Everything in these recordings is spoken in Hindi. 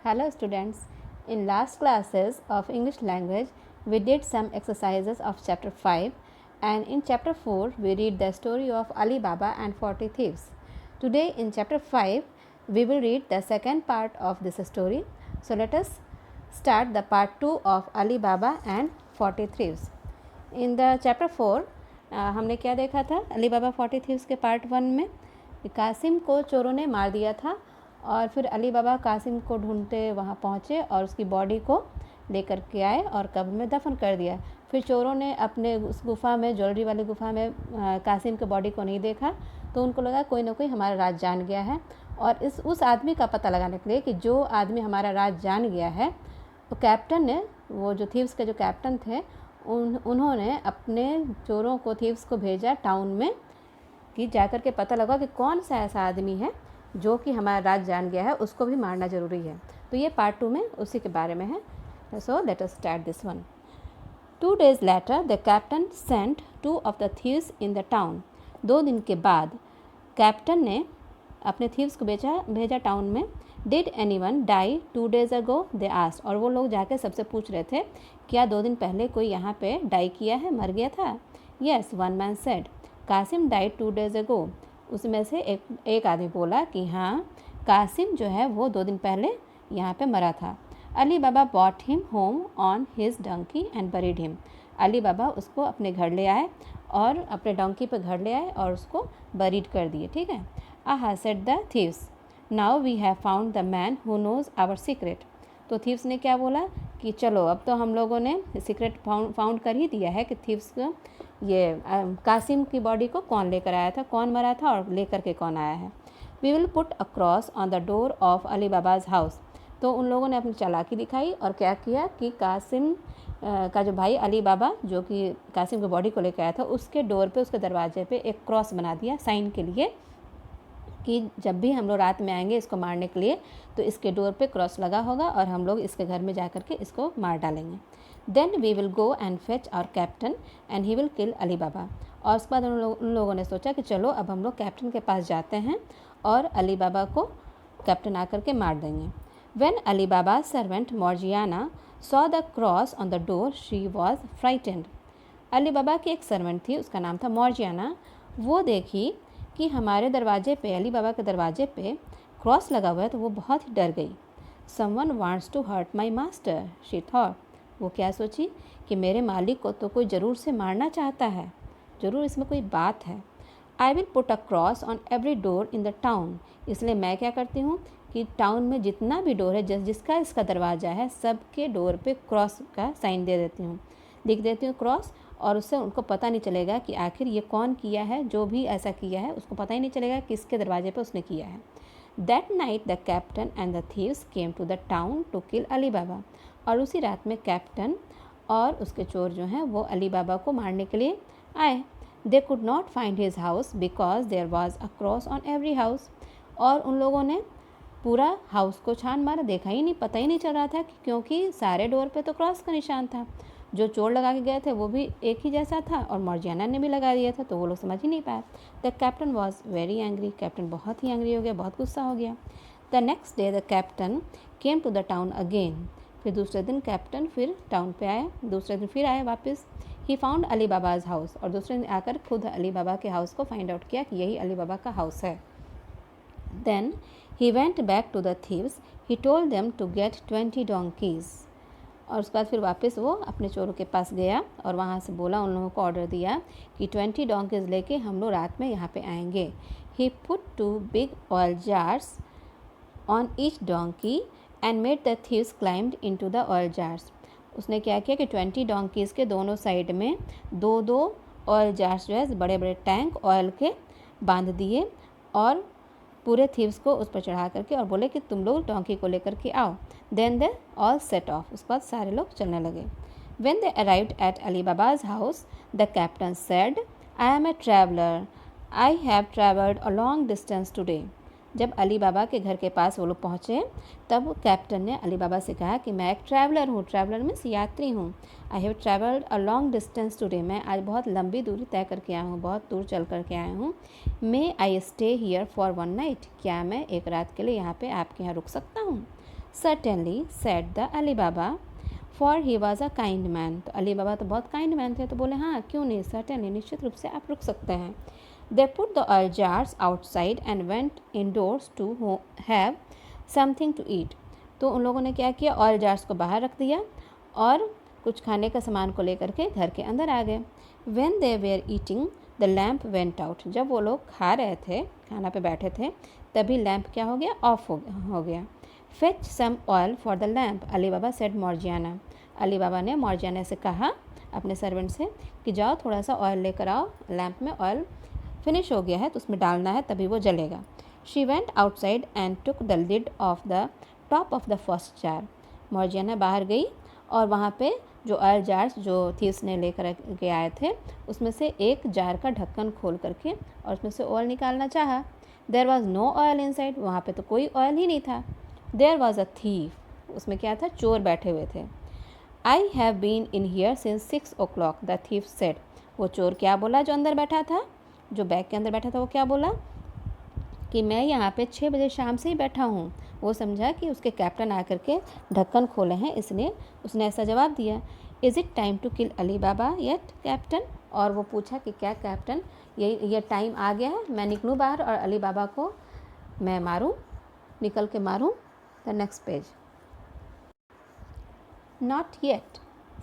Hello students, in last classes of English language we did some exercises of chapter 5 and in chapter 4 we read the story of Ali Baba and 40 thieves. Today in chapter 5 we will read the second part of this story. So let us start the part 2 of Ali Baba and 40 thieves. In the chapter 4 हमने क्या देखा था अली बाबा 40 थीव्स के पार्ट 1 में कासिम को चोरों ने मार दिया था और फिर अली बाबा कासिम को ढूंढते वहाँ पहुँचे और उसकी बॉडी को लेकर के आए और कब्र में दफन कर दिया। फिर चोरों ने अपने उस गुफ़ा में ज्वेलरी वाली गुफ़ा में कासिम के बॉडी को नहीं देखा तो उनको लगा कोई ना कोई हमारा राज जान गया है और उस आदमी का पता लगाने के लिए कि जो आदमी हमारा राज जान गया है तो कैप्टन ने, वो जो थीव्स के जो कैप्टन थे, उन्होंने अपने चोरों को, थीव्स को भेजा टाउन में कि जाकर के पता लगा कि कौन सा ऐसा आदमी है जो कि हमारा राज जान गया है, उसको भी मारना ज़रूरी है। तो ये पार्ट 2 में उसी के बारे में है। So let us start this one. 2 days later the captain sent 2 of the thieves in the town। 2 दिन के बाद कैप्टन ने अपने थीव्स को भेजा टाउन में। Did anyone die 2 days ago they asked. और वो लोग जाके सबसे पूछ रहे थे क्या 2 दिन पहले कोई यहाँ पे डाई किया है, मर गया था। Yes, one man said Kasim died 2 days ago। उसमें से एक आदमी बोला कि हाँ, कासिम जो है वो 2 दिन पहले यहाँ पे मरा था। Ali Baba bought him home on his donkey and buried him. Ali Baba उसको अपने घर ले आए और अपने डंकी पे घर ले आए और उसको बरीड कर दिए। ठीक है। Aha said the thieves, now we have found the man who knows our secret. तो थीव्स ने क्या बोला कि चलो अब तो हम लोगों ने सीक्रेट फाउंड कर ही दिया है कि थीव्स को ये कासिम की बॉडी को कौन लेकर आया था, कौन मरा था और लेकर के कौन आया है। We will put a cross on the door of Ali Baba's house. तो उन लोगों ने अपनी चालाकी दिखाई और क्या किया कि कासिम का जो भाई अली बाबा जो कि कासिम की बॉडी को लेकर आया था, उसके डोर पे, उसके दरवाजे पे एक क्रॉस बना दिया साइन के लिए कि जब भी हम लोग रात में आएंगे इसको मारने के लिए तो इसके डोर पे क्रॉस लगा होगा और हम लोग इसके घर में जा कर के इसको मार डालेंगे। Then we will go and fetch our captain and he will kill Ali Baba. और उसके बाद उन लोगों ने सोचा कि चलो अब हम लोग कैप्टन के पास जाते हैं और अली बाबा को कैप्टन आकर के मार देंगे। When Ali Baba servant Morgiana saw the cross on the door she was frightened. Ali Baba की एक सर्वेंट थी, उसका नाम था मॉर्जियाना। वो देखी कि हमारे दरवाजे पे, अली बाबा के दरवाजे पे क्रॉस लगा हुआ है तो वो बहुत ही डर गई। Someone wants to hurt my master she thought. वो क्या सोची कि मेरे मालिक को तो कोई ज़रूर से मारना चाहता है, ज़रूर इसमें कोई बात है। I will put a cross on every door in the town. इसलिए मैं क्या करती हूँ कि टाउन में जितना भी डोर है, जिसका इसका दरवाज़ा है, सबके डोर पे क्रॉस का साइन दे देती हूँ, लिख देती हूँ क्रॉस। और उससे उनको पता नहीं चलेगा कि आखिर ये कौन किया है, जो भी ऐसा किया है उसको पता ही नहीं चलेगा किसके दरवाजे पे उसने किया है। That night the captain and the thieves came to the town to kill Ali Baba. और उसी रात में कैप्टन और उसके चोर जो हैं वो अली बाबा को मारने के लिए आए। They could not find his house because there was a cross on every house. और उन लोगों ने पूरा हाउस को छान मारा, देखा ही नहीं, पता ही नहीं चल रहा था क्योंकि सारे डोर पे तो क्रॉस का निशान था। जो चोर लगा के गए थे वो भी एक ही जैसा था और मॉर्जियाना ने भी लगा दिया था, तो वो लोग समझ ही नहीं पाए। The captain was very angry. Captain बहुत ही एंग्री हो गया, बहुत गुस्सा हो गया। The next day the captain came to the town again. फिर दूसरे दिन कैप्टन फिर टाउन पे आया, दूसरे दिन फिर आया वापस। He found Ali Baba's house. और दूसरे दिन आकर खुद अली बाबा के हाउस को फाइंड आउट किया कि यही अली बाबा का हाउस है। Then he went back to the thieves. He told them to get 20 donkeys। और उसके बाद फिर वापस वो अपने चोरों के पास गया और वहाँ से बोला, उन लोगों को ऑर्डर दिया कि 20 donkeys लेके हम लोग रात में यहाँ पे आएंगे। He put 2 big oil jars on each donkey and made the thieves climbed into the oil jars. उसने क्या किया कि 20 donkeys के दोनों साइड में 2-2 ऑयल जार्स जो है, बड़े बड़े टैंक ऑयल के बांध दिए और पूरे थीव्स को उस पर चढ़ा करके और बोले कि तुम लोग डोंकी को लेकर के आओ। Then they all set off. उसके बाद सारे लोग चलने लगे। When they arrived at Ali Baba's house the captain said, I am a traveller, I have travelled a long distance today. जब अली बाबा के घर के पास वो लोग पहुँचे तब कैप्टन ने अली बाबा से कहा कि मैं एक ट्रैवलर हूँ, ट्रैवलर मीन्स यात्री हूँ। आई have travelled a long distance today, मैं आज बहुत लंबी दूरी तय करके आया हूँ, बहुत दूर चल करके आया हूँ। May I stay here for 1 night, क्या मैं एक रात के लिए यहाँ पे आपके यहाँ रुक सकता हूँ। Certainly, said the Ali Baba, for he was a kind man. तो अली बाबा तो बहुत काइंड मैन थे, तो बोले हाँ क्यों नहीं, certainly निश्चित रूप से आप रुक सकते हैं. They put the oil jars outside and went indoors to have something to eat. तो उन लोगों ने क्या किया, ऑयल जार्स को बाहर रख दिया और कुछ खाने का सामान को लेकर के घर के अंदर आ गए. When they were eating, the lamp went out. जब वो लोग खा रहे थे, खाना पे बैठे थे, तभी लैम्प क्या हो गया, ऑफ हो गया. Fetch some oil for the lamp, Ali Baba said Morgiana. Ali बाबा ने मॉर्जियाना से कहा, अपने सर्वेंट से, कि जाओ थोड़ा सा ऑयल लेकर आओ, लैम्प में ऑयल फिनिश हो गया है तो उसमें डालना है तभी वो जलेगा. She went outside and took the lid off the top of the first jar. Morgiana बाहर गई और वहाँ पे जो ऑयल जार्स जो थीव्स ने लेकर के आए थे उसमें से एक जार का ढक्कन खोल करके और उसमें से ऑयल निकालना चाहा. There was no oil inside. वहाँ पे तो कोई ऑयल ही नहीं था. There was a thief. उसमें क्या था, चोर बैठे हुए थे. I have been in here since 6 o'clock, the thief said. वो चोर क्या बोला, जो अंदर बैठा था, जो बैग के अंदर बैठा था, वो क्या बोला कि मैं यहाँ पे 6 बजे शाम से ही बैठा हूँ. वो समझा कि उसके कैप्टन आकर के ढक्कन खोले हैं, इसलिए उसने ऐसा जवाब दिया. Is it time to kill Ali Baba yet captain. और वो पूछा कि क्या कैप्टन ये टाइम आ गया है, मैं निकलूँ बाहर और अली बाबा को मैं मारूँ, निकल के मारूँ. The next page. Not yet,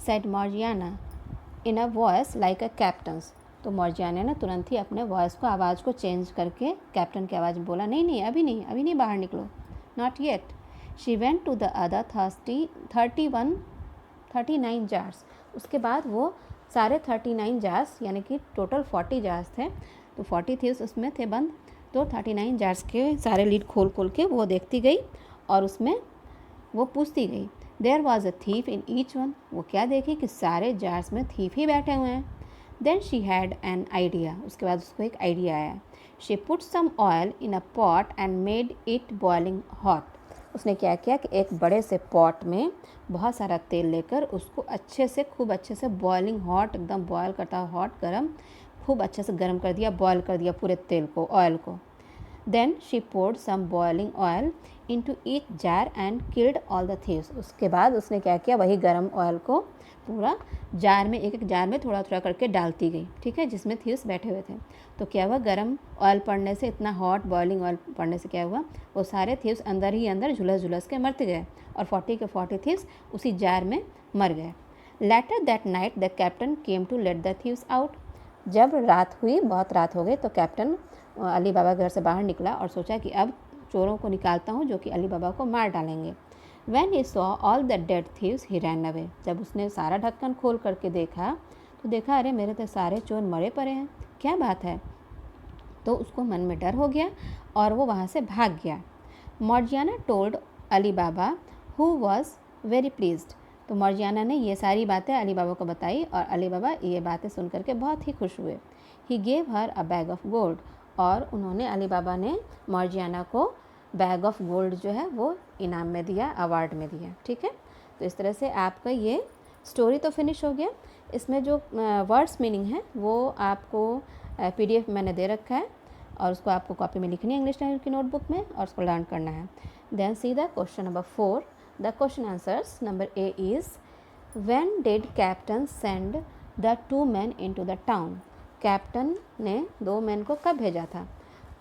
said Morgiana in a voice like a captain's. तो मॉर्जियाना ने तुरंत ही अपने वॉइस को, आवाज़ को चेंज करके कैप्टन की आवाज़ में बोला, नहीं नहीं अभी नहीं बाहर निकलो. Not yet. She went to the other 39 jars. उसके बाद वो सारे 39 जार्स, यानी कि टोटल 40 जार्स थे, तो 40 थीव्स उसमें थे बंद. तो 39 जार्स के सारे लीड खोल के वो देखती गई और उसमें वो पूछती गई. There was a thief in each one. वो क्या देखी कि सारे जार्स में थीफ ही बैठे हुए हैं. Then she had an idea. उसके बाद उसको एक आइडिया आया. She put some oil in a pot and made it boiling hot. उसने क्या किया कि एक बड़े से पॉट में बहुत सारा तेल लेकर उसको खूब अच्छे से बॉइलिंग हॉट, एकदम बॉयल करता हुआ हॉट गर्म, खूब अच्छे से गर्म कर दिया, बॉयल कर दिया पूरे तेल को, ऑयल को. Then she poured some boiling oil into each jar and killed all the thieves. उसके बाद उसने क्या किया, वही गर्म ऑयल को पूरा जार में, एक जार में थोड़ा थोड़ा करके डालती गई, ठीक है, जिसमें थीव्स बैठे हुए थे. तो क्या हुआ, गर्म ऑयल पड़ने से, इतना हॉट बॉइलिंग ऑयल पड़ने से क्या हुआ, वो सारे थीव्स अंदर ही अंदर झुलस के मरते गए और 40 के 40 थीव्स उसी जार में मर गए. Later that night the captain came to let the thieves out. जब रात हुई, बहुत रात हो गई, तो कैप्टन अली बाबा घर से बाहर निकला और सोचा कि अब चोरों को निकालता हूँ जो कि अली बाबा को मार डालेंगे. When he saw all the dead thieves, he ran away. जब उसने सारा ढक्कन खोल करके देखा तो देखा, अरे मेरे तो सारे चोर मरे पड़े हैं, क्या बात है. तो उसको मन में डर हो गया और वो वहाँ से भाग गया. Morgiana told Ali Baba who was very pleased. तो मॉर्जियाना ने ये सारी बातें अली बाबा को बताई और अली बाबा ये बातें सुन करके बहुत ही खुश हुए. He gave her a bag of gold. और उन्होंने, अली बाबा ने मॉर्जियाना को बैग ऑफ गोल्ड जो है वो इनाम में दिया, अवार्ड में दिया, ठीक है. तो इस तरह से आपका ये स्टोरी तो फिनिश हो गया. इसमें जो वर्ड्स मीनिंग है वो आपको PDF मैंने दे रखा है और उसको आपको कॉपी में लिखनी है इंग्लिश लैंग्वेज की नोटबुक में और उसको लर्न करना है. Then see the question number 4. The question answers. Number A is, when did captain send the 2 men into the town. Captain ने 2 men को कब भेजा था.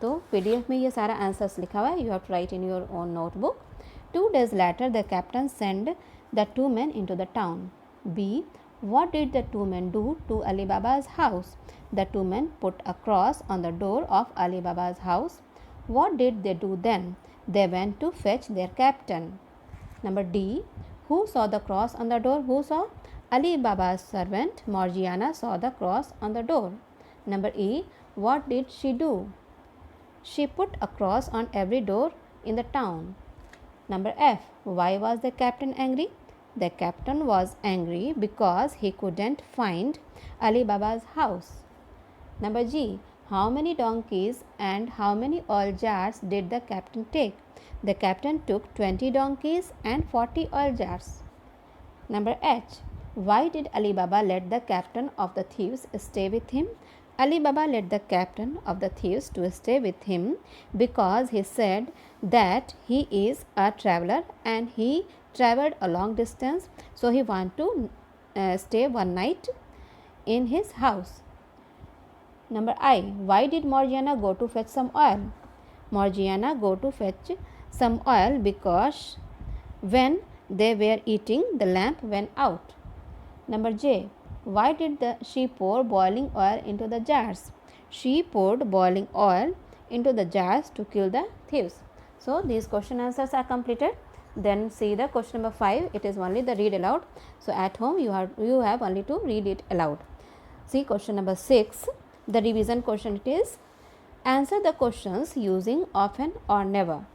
तो PDF में ये सारा आंसर्स लिखा हुआ है, you have to write in your own notebook. 2 days later the captain sent the 2 men into the town. B. What did the 2 men do to Ali Baba's house? The 2 men put a cross on the door of Ali Baba's house. What did they do then? They went to fetch their captain. Number D. Who saw the cross on the door? Who saw? Ali Baba's servant Morgiana saw the cross on the door. Number E. What did she do? She put a cross on every door in the town. Number F. Why was the captain angry? The captain was angry because he couldn't find Ali Baba's house. Number G. How many donkeys and how many oil jars did the captain take? The captain took 20 donkeys and 40 oil jars. Number H. Why did Ali Baba let the captain of the thieves stay with him? Ali Baba let the captain of the thieves to stay with him because he said that he is a traveler and he traveled a long distance, so he want to stay one night in his house. Number I. Why did Morgiana go to fetch some oil? Morgiana go to fetch some oil because when they were eating, the lamp went out. Number J. Why did she pour boiling oil into the jars? She poured boiling oil into the jars to kill the thieves. So these question answers are completed. Then see the question number 5. It is only the read aloud. So at home you have only to read it aloud. See question number 6. The revision question it is. Answer the questions using often or never.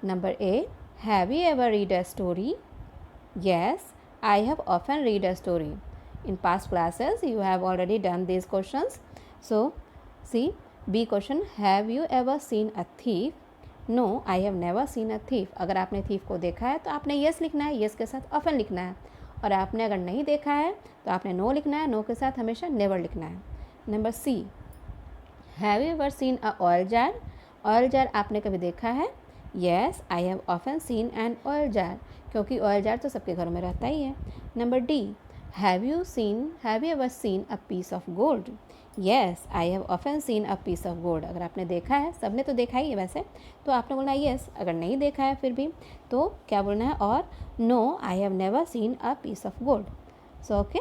Number A. Have you ever read a story? Yes, I have often read a story. In past classes, you have already done these questions. So, see, B question, have you ever seen a thief? No, I have never seen a thief. अगर आपने thief को देखा है तो आपने yes लिखना है, yes के साथ often लिखना है. और आपने अगर नहीं देखा है तो आपने no लिखना है, no के साथ हमेशा never लिखना है. Number C, have you ever seen a oil jar? Oil jar आपने कभी देखा है? Yes, I have often seen an oil jar. क्योंकि ऑयल जार तो सबके घरों में रहता ही है. Number D, have you ever seen a piece of gold? Yes, I have often seen a piece of gold. अगर आपने देखा है, सबने तो देखा ही है वैसे, तो आपने बोलना है येस. अगर नहीं देखा है फिर भी तो क्या बोलना है? और no, I have never seen a piece of gold. So okay,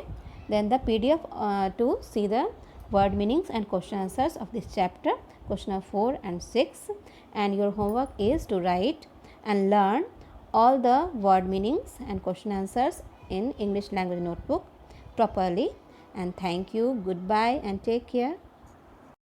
then the PDF to see the word meanings and question answers of this chapter, question number 4 and 6, and your homework is to write and learn all the word meanings and question answers in English language notebook properly. And thank you, goodbye and take care.